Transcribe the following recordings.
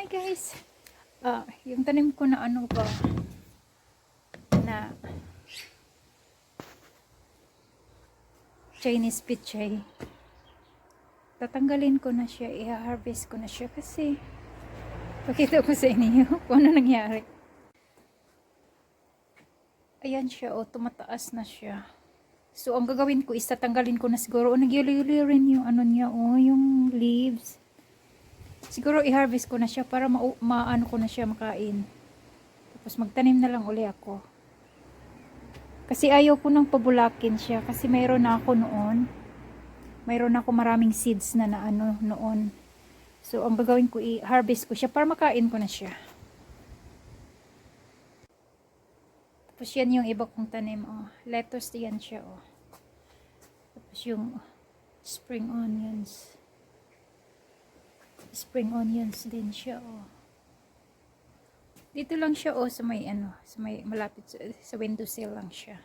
Hi guys. Yung tanim ko na ano ba na Chinese Pakchoi. Tatanggalin ko na siya, i-harvest ko na siya kasi pakita ko sa inyo kung ano nangyari. Ayan siya, tumataas na siya. So ang gagawin ko is tatanggalin ko na siguro. Nagyuli-yuli rin yung ano niya, yung leaves. Siguro i-harvest ko na siya para maano ko na siya makain. Tapos magtanim na lang uli ako. Kasi ayaw ko nang pabulakin siya kasi mayroon na ako noon. Mayroon ako maraming seeds na ano noon. So ang gagawin ko i-harvest ko siya para makain ko na siya. Tapos yan yung iba kong tanim, lettuce yan siya, Tapos yung spring onions. Spring onions din siya, Dito lang siya, sa may sa may malapit sa windowsill lang siya.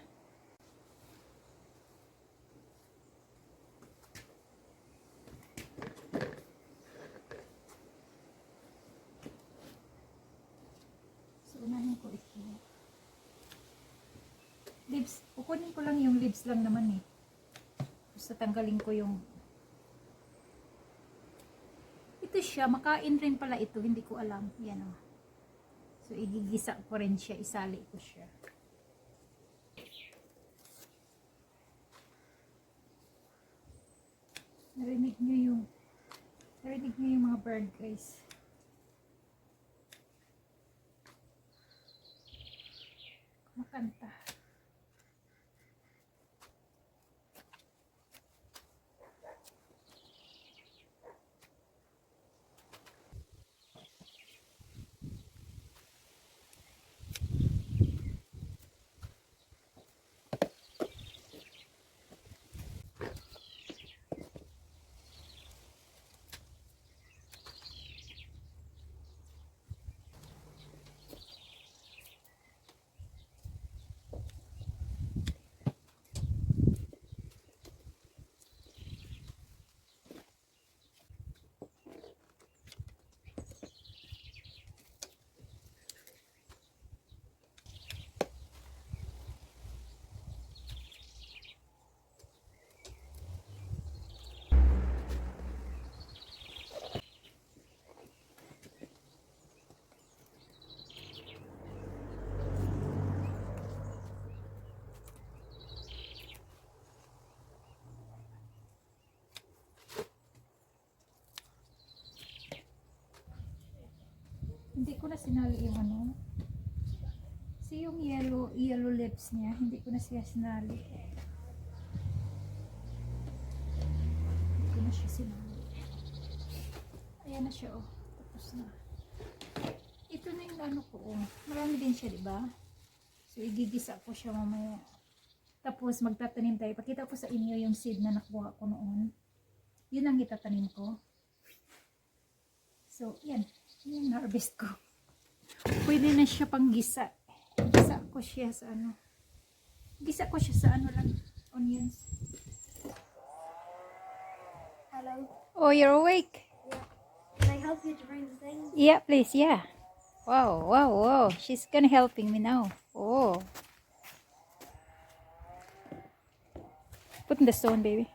So unahin ko ito. Leaves, kukunin ko lang yung leaves lang naman Tapos tatanggalin ko yung ito siya, makain rin pala ito, hindi ko alam. Yan So igigisa ko rin siya, isali ko siya. Narinig niyo yung mga bird guys. Kumakanta. Hindi ko na sinali yung kasi yung yellow lips niya, hindi ko na siya sinali. Hindi ko na siya sinali. Ayan na siya, tapos na. Ito na yung ko, marami din siya, diba? So igigisa ko siya mamaya. Tapos magtatanim tayo. Pakita ko sa inyo yung seed na nakuha ko noon. Yun ang itatanim ko. So yan. Yung harvest ko. Pwede na siya pang gisa. Gisa ko siya sa Gisa ko siya sa lang. Onions. Hello. Oh, you're awake? Yeah. Can I help you to bring the thing? Yeah, please. Yeah. Wow, wow, wow. She's gonna helping me now. Oh. Put in the stone, baby.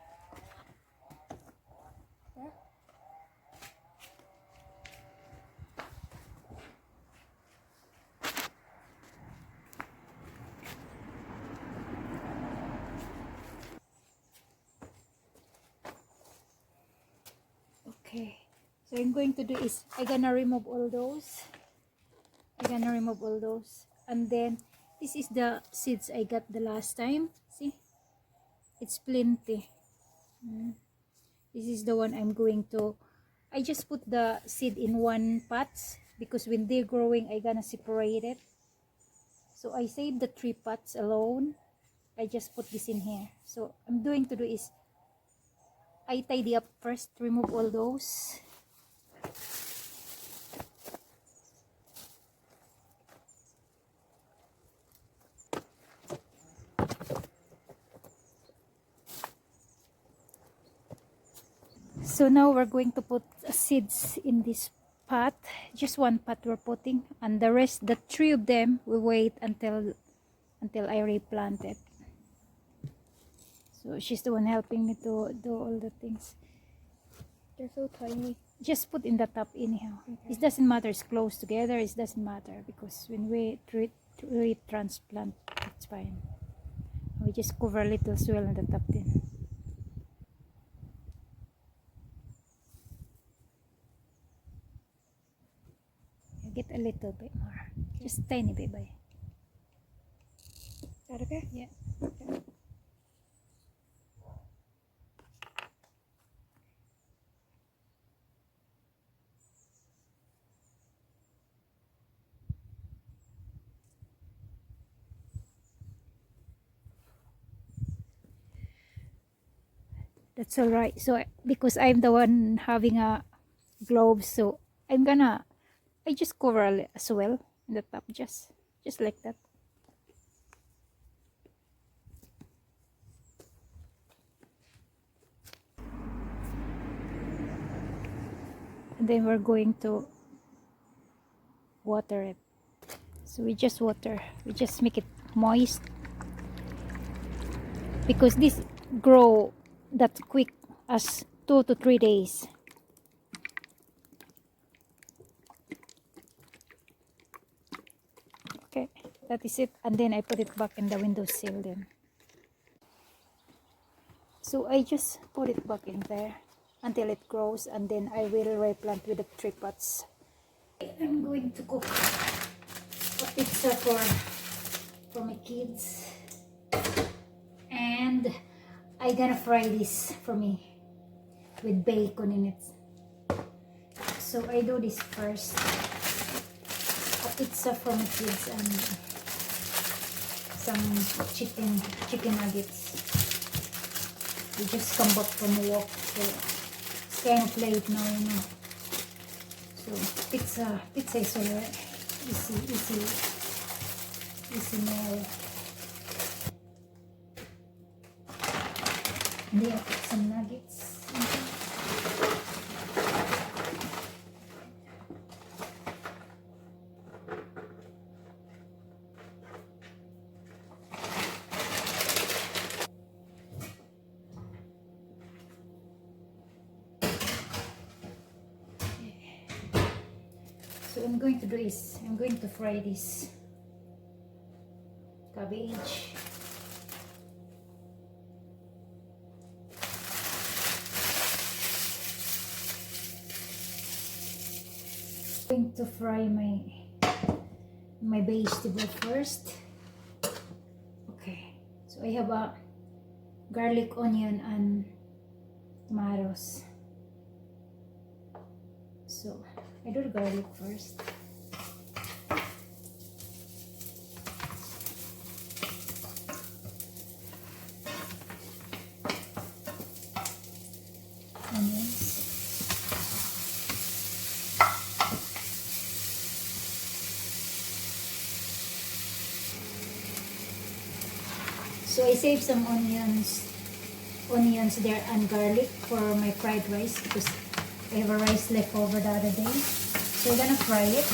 Okay, so I'm going to do is I'm gonna remove all those. And then this is the seeds I got the last time. See, it's plenty. This is the one I'm going to. I just put the seed in one pot because when they're growing I gonna separate it. So I saved the 3 pots alone. I just put this in here. So I'm going to do is I tidy up first, remove all those. So now we're going to put seeds in this pot, just one pot we're putting, and the rest, the 3 of them, we wait until I replant it. So she's the one helping me to do all the things. They're so tiny. Just put in the top anyhow. Okay. It doesn't matter, it's close together, it doesn't matter, because when we transplant, it's fine. We just cover a little soil on the top then. Get a little bit more, just a tiny bit by. That okay? Yeah. Okay. That's all right. So because I'm the one having a glove, so I just cover as well in the top, just like that. And then we're going to water it. So we just make it moist, because this grow that quick as 2 to 3 days. Okay, that is it. And then I put it back in the windowsill then. So I just put it back in there until it grows, and then I will replant with the 3 pots. I'm going to cook a pizza for my kids, and I gonna fry this for me with bacon in it. So I do this first, a pizza for my kids and some chicken nuggets. We just come back from work, so it's kind of late now, you know. So pizza is alright, easy meal. And then I put some nuggets. So I'm going to do is, I'm going to fry this cabbage. I'm going to fry my vegetable first. Okay, so I have a garlic, onion, and tomatoes. So I do the garlic first. Onions. So I saved some onions there and garlic for my fried rice, because I have a rice left over the other day. So we're gonna fry it.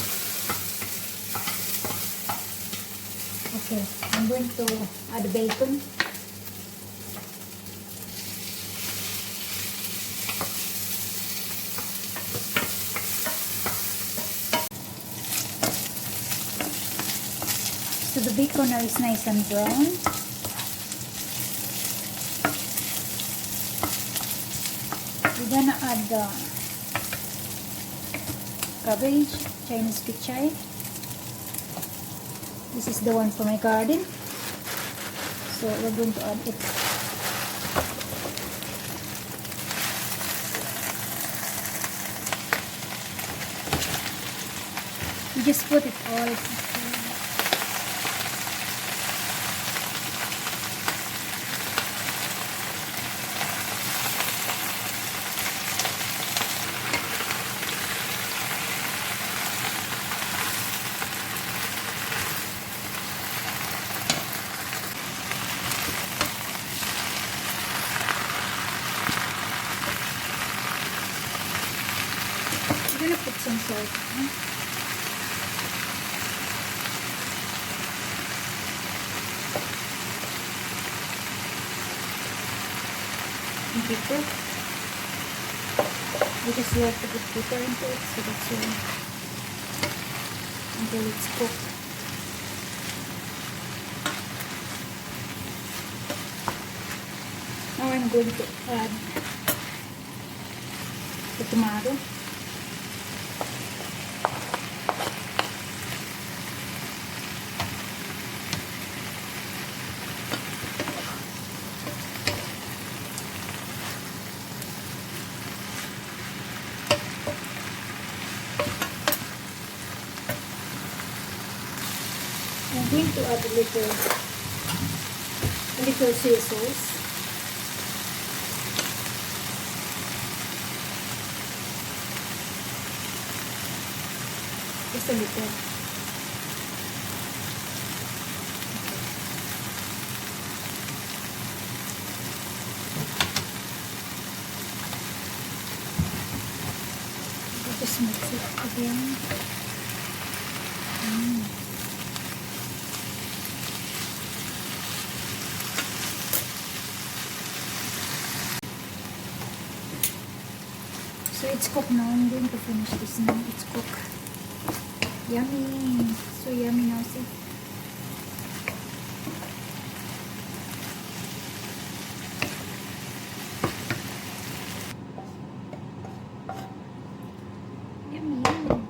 Okay, I'm going to add bacon. So the bacon now is nice and brown. We're gonna add the cabbage, Chinese Pakchoi. This is the one for my garden. So we're going to add it. You just put it all. We're gonna put some some salt. And pepper. We just like to put pepper into it, so that's why until it's cooked. Now I'm going to add the tomato. I'm going to add a little soy sauce. Just a little. Just mix it again. So it's cooked now. I'm going to finish this now. It's cooked. Yummy. So yummy now. See? Yummy, yummy.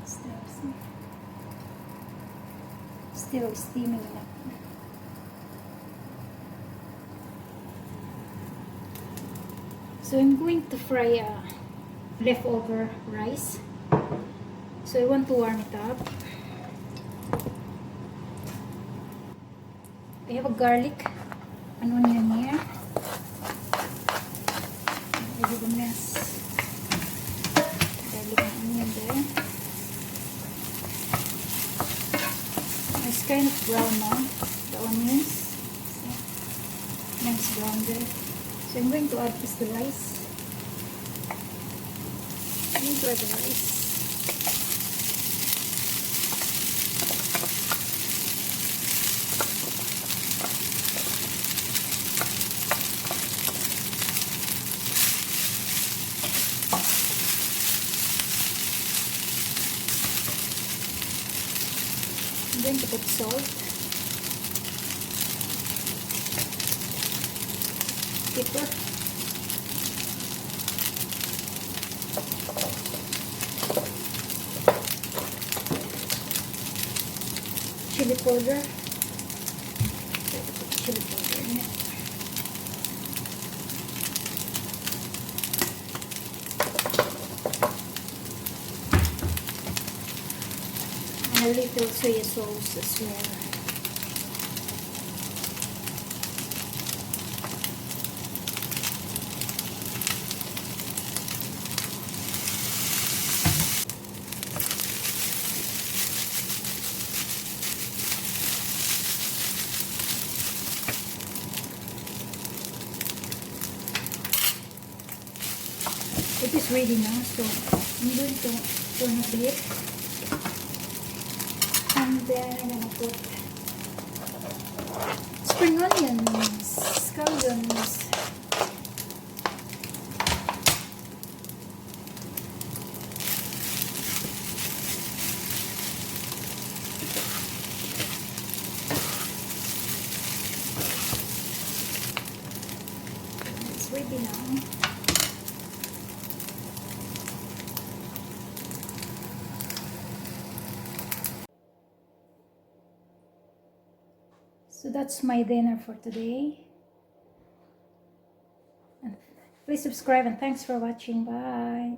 It's there. See? Still steaming up. So I'm going to fry leftover rice. So I want to warm it up. I have a garlic, an onion here. I have a mess. Garlic and onion there. It's kind of brown now, the onions. See? Nice brown there. So I'm going to add this the rice. I'm going to add the rice. I'm going to put salt, pepper, chili powder. Chili powder in it. And a little soy sauce as well. It is ready now, so I'm going to turn off the heat. And then I'm gonna put spring onions, scallions. It's ready now. So that's my dinner for today. And please subscribe and thanks for watching. Bye.